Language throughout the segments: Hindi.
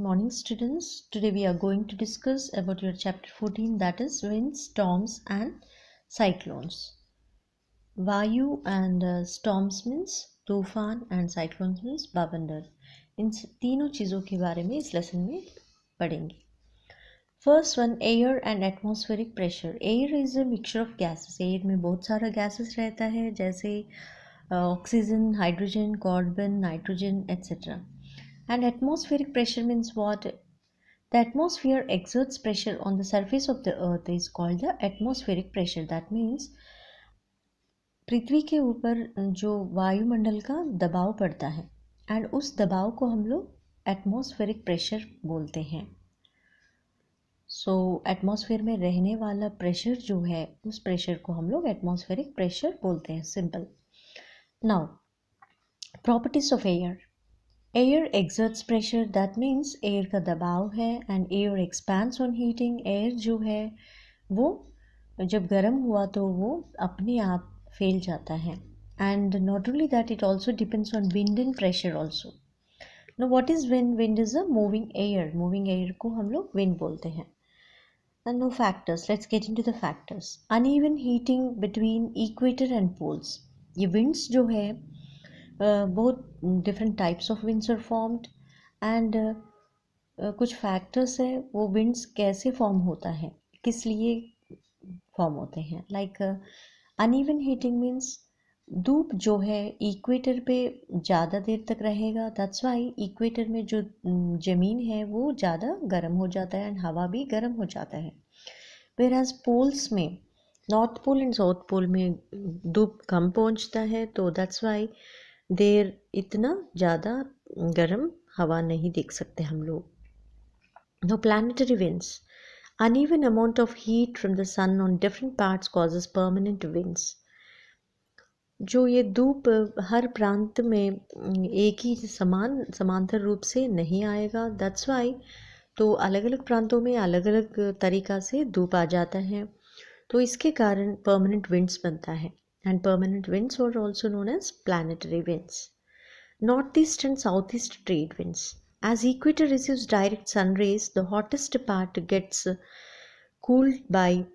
Morning students. Today we are going to discuss about your chapter 14, that is winds, storms and cyclones. Vayu and storms means तूफान and cyclones means बवंडर. इन तीनों चीज़ों के बारे में इस लेसन में पढ़ेंगे. First one, air and atmospheric pressure. Air is a mixture of gases. Air में बहुत सारा gases रहता है जैसे oxygen, hydrogen, carbon, nitrogen etc. And atmospheric pressure means what? The atmosphere exerts pressure on the surface of the earth is called the atmospheric pressure. That means पृथ्वी के ऊपर जो वायुमंडल का दबाव पड़ता है एंड उस दबाव को हम लोग एटमॉस्फेरिक प्रेशर बोलते हैं. सो एटमॉस्फेयर में रहने वाला प्रेशर जो है उस प्रेशर को हम लोग एटमॉस्फेरिक प्रेशर बोलते हैं. Simple. Now properties of air. Air exerts pressure, that means air का दबाव है and air expands on heating. Air जो है वो जब गर्म हुआ तो वो अपने आप फैल जाता है. And not only that, it also depends on wind and pressure also. No what is wind? Wind is a moving air. Moving air को हम लोग विंड बोलते हैं. And no factors. Let's get into the factors. Uneven heating between equator and poles. ये विंड्स जो है बहुत different types of winds are formed and कुछ फैक्टर्स है वो विंड्स कैसे फॉर्म होता है, किस लिए फॉर्म होते हैं. लाइक अनइवन हीटिंग मीन्स धूप जो है इक्वेटर पे ज़्यादा देर तक रहेगा. दैट्स वाई इक्वेटर में जो ज़मीन है वो ज़्यादा गर्म हो जाता है एंड हवा भी गर्म हो जाता है. वेयर एज पोल्स में, north pole and south pole में धूप कम पहुंचता है तो दैट्स वाई देर इतना ज़्यादा गर्म हवा नहीं देख सकते हम लोग. No planetary winds. Uneven amount of heat from the sun on different parts causes permanent winds. जो ये धूप हर प्रांत में एक ही समांतर रूप से नहीं आएगा. दैट्स वाई तो अलग अलग प्रांतों में अलग अलग तरीक़ा से धूप आ जाता है, तो इसके कारण परमानेंट विंड्स बनता है. And permanent winds are also known as planetary winds. Northeast and southeast trade winds. As equator receives direct sun rays, the hottest part gets cooled by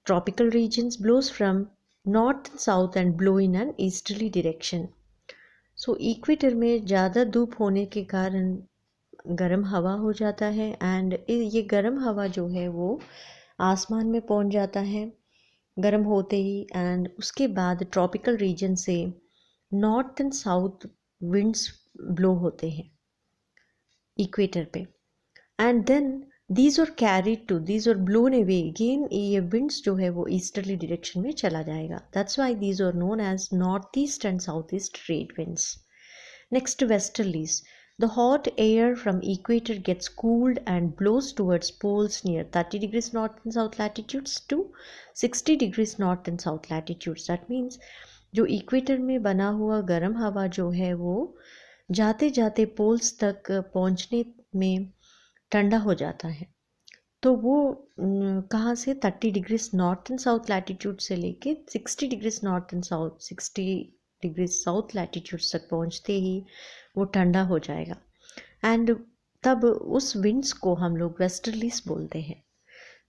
tropical regions, blows from north and south and blow in an easterly direction. So equator में ज़्यादा धूप होने के कारण गर्म हवा हो जाता है एंड ये गर्म हवा जो है वो आसमान में पहुंच जाता है गर्म होते ही. एंड उसके बाद ट्रॉपिकल रीजन से north and south winds blow होते हैं इक्वेटर पे and then these are carried to, these are blown away again. ये विंड्स जो है वो ईस्टर्ली डायरेक्शन में चला जाएगा. That's why these are known as north east and south east trade winds. Next westerlies. The hot air from equator gets cooled and blows towards poles near 30 degrees north and south latitudes to 60 degrees north and south latitudes. That means जो इक्वेटर में बना हुआ गर्म हवा जो है वो जाते जाते पोल्स तक पहुंचने में ठंडा हो जाता है. तो वो कहाँ से 30 degrees north and south latitude से लेके 60 degrees north and south 60 degrees south latitudes तक पहुँचते ही वो ठंडा हो जाएगा एंड तब उस विंड्स को हम लोग वेस्टर्लीज बोलते हैं.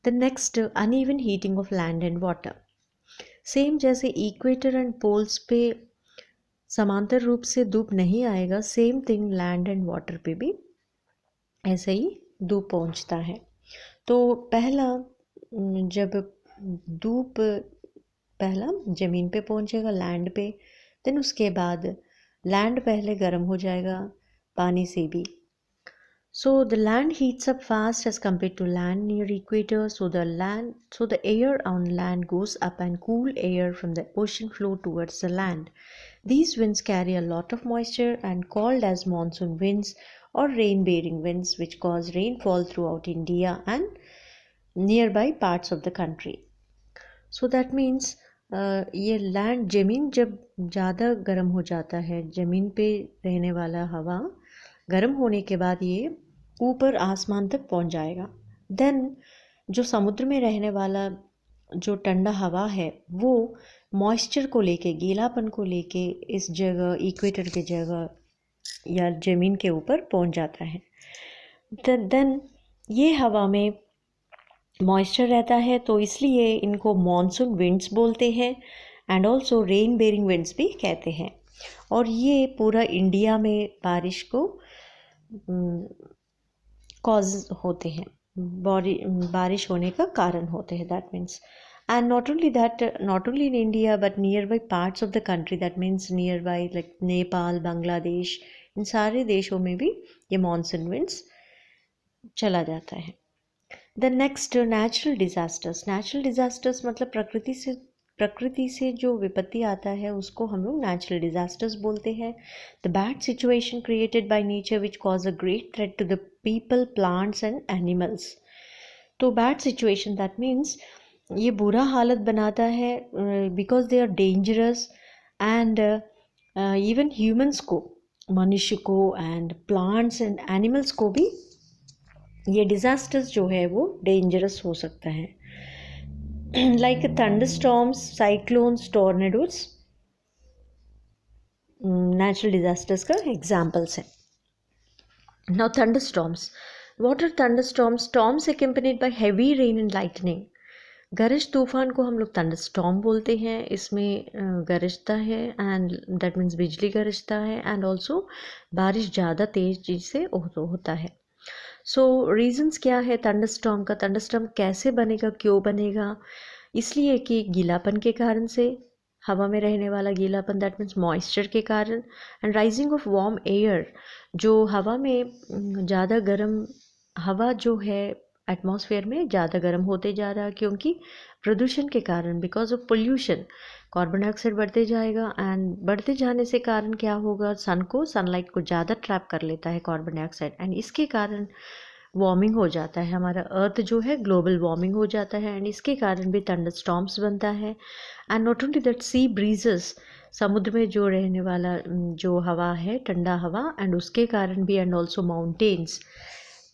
The next, uneven heating of land and water. Same जैसे इक्वेटर एंड पोल्स पे समांतर रूप से धूप नहीं आएगा, same thing land and water पे भी ऐसे ही धूप पहुंचता है. तो पहला जब धूप पहला ज़मीन पे पहुंचेगा लैंड पे, देन उसके बाद लैंड पहले गर्म हो जाएगा पानी से भी. So the land heats up fast as compare to land near equator. So the air on land goes up and cool air from the ocean flow towards the land. These winds carry a lot of moisture and called as monsoon winds or rain-bearing winds, which cause rainfall throughout India and nearby parts of the country. So that means ये लैंड ज़मीन जब ज़्यादा गर्म हो जाता है, ज़मीन पे रहने वाला हवा गर्म होने के बाद ये ऊपर आसमान तक पहुंच जाएगा. देन जो समुद्र में रहने वाला जो ठंडा हवा है वो मॉइस्चर को लेके, गीलापन को लेके इस जगह इक्वेटर के जगह या ज़मीन के ऊपर पहुंच जाता है. देन ये हवा में मॉइस्चर रहता है, तो इसलिए इनको मॉनसून विंड्स बोलते हैं and also rain bearing winds भी कहते हैं। और ये पूरा इंडिया में बारिश को कॉज होते हैं, बारिश होने का कारण होते हैं, that means. And not only that, not only in India but nearby parts of the country, that means nearby like Nepal, Bangladesh, इन सारे देशों में भी ये मॉनसून विंड्स चला जाता है। The next, natural disasters. Natural disasters मतलब प्रकृति से जो विपत्ति आता है उसको हम लोग नेचुरल डिज़ास्टर्स बोलते हैं। The bad situation created by nature which cause a great threat to the people, plants and animals. तो बैड सिचुएशन दैट मीन्स ये बुरा हालत बनाता है because they are dangerous and even humans को, मनुष्य को एंड प्लांट्स एंड एनिमल्स को भी ये डिज़ास्टर्स जो है वो डेंजरस हो सकता है। Like thunderstorms, cyclones, tornadoes natural disasters का एग्जाम्पल्स हैं। Now thunderstorms, what are thunderstorms? Storms accompanied by heavy rain and lightning। गरज तूफान को हम लोग थंडरस्टॉर्म बोलते हैं। इसमें गरजता है एंड दैट मीन्स बिजली गरजता है एंड ऑल्सो बारिश ज़्यादा तेज़ी से होता है। सो रीजंस क्या है थंडरस्टॉर्म का? थंडरस्टॉर्म कैसे बनेगा, क्यों बनेगा? इसलिए कि गीलापन के कारण से, हवा में रहने वाला गीलापन, दैट मीन्स मॉइस्चर के कारण, and rising of warm air, जो हवा में ज़्यादा गर्म, हवा जो है एटमॉस्फेयर में ज़्यादा गर्म होते जा रहा है क्योंकि प्रदूषण के कारण, because of pollution. Carbon dioxide बढ़ते जाएगा एंड बढ़ते जाने से कारण क्या होगा, सनलाइट को ज़्यादा ट्रैप कर लेता है कार्बन डाइऑक्साइड एंड इसके कारण वार्मिंग हो जाता है, हमारा अर्थ जो है ग्लोबल वार्मिंग हो जाता है एंड इसके कारण भी थंडरस्टॉर्म्स बनता है। And not only that, sea breezes, समुद्र में जो रहने वाला जो हवा है, ठंडा हवा, एंड उसके कारण भी, एंड ऑल्सो माउंटेन्स,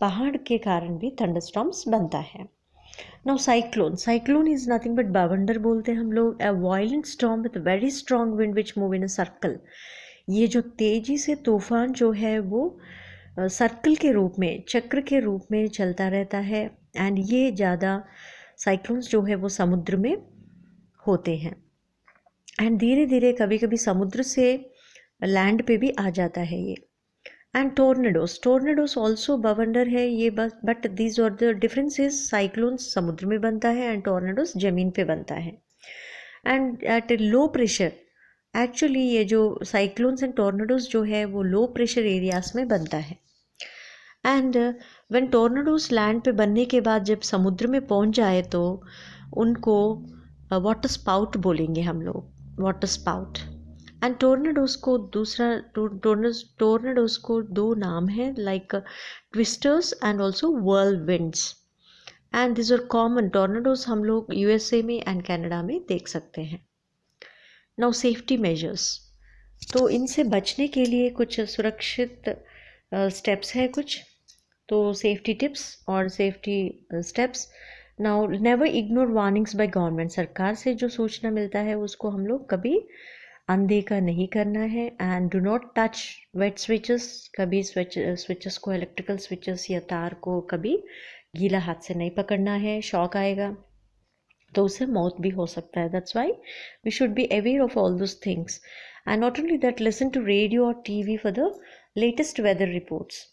पहाड़ के कारण भी थंडरस्टॉर्म्स बनता है। Now cyclone, cyclone is nothing but बवंडर बोलते हैं हम लोग, अ violent storm with very strong wind which move in a circle. ये जो तेजी से तूफान जो है वो सर्कल के रूप में, चक्र के रूप में चलता रहता है एंड ये ज़्यादा साइक्लोन्स जो है वो समुद्र में होते हैं एंड धीरे धीरे कभी कभी समुद्र से लैंड पे भी आ जाता है ये। एंड टोर्नेडोज ऑल्सो बवंडर है ये, but these are the differences, cyclones समुद्र में बनता है एंड टोर्नेडोज ज़मीन पे बनता है। And at low pressure, actually ये जो साइक्लोन्स एंड टोर्नेडोज जो है वो लो प्रेशर एरियाज में बनता है। एंड व्हेन टोर्नेडोज लैंड पे बनने के बाद जब समुद्र में पहुंच जाए तो उनको वाटर स्पाउट बोलेंगे हम लोग, वाटर स्पाउट। एंड टोर्नेडोज को टोर्नेडोज को दो नाम है, like twisters and also whirlwinds. And this are common, tornadoes हम लोग यूएसए में एंड कनाडा में देख सकते हैं। नाउ सेफ्टी मेजर्स, तो इनसे बचने के लिए कुछ सुरक्षित स्टेप्स है कुछ, तो सेफ्टी टिप्स और safety steps. Now never ignore warnings by government, सरकार से जो सूचना मिलता है उसको हम लोग कभी अनदेखा नहीं करना है। And do not touch wet switches, कभी स्विचेस को, इलेक्ट्रिकल स्विचेस या तार को कभी गीला हाथ से नहीं पकड़ना है, शॉक आएगा तो उससे मौत भी हो सकता है। That's why we should be aware of all those things and not only that, listen to radio और TV for the latest weather reports.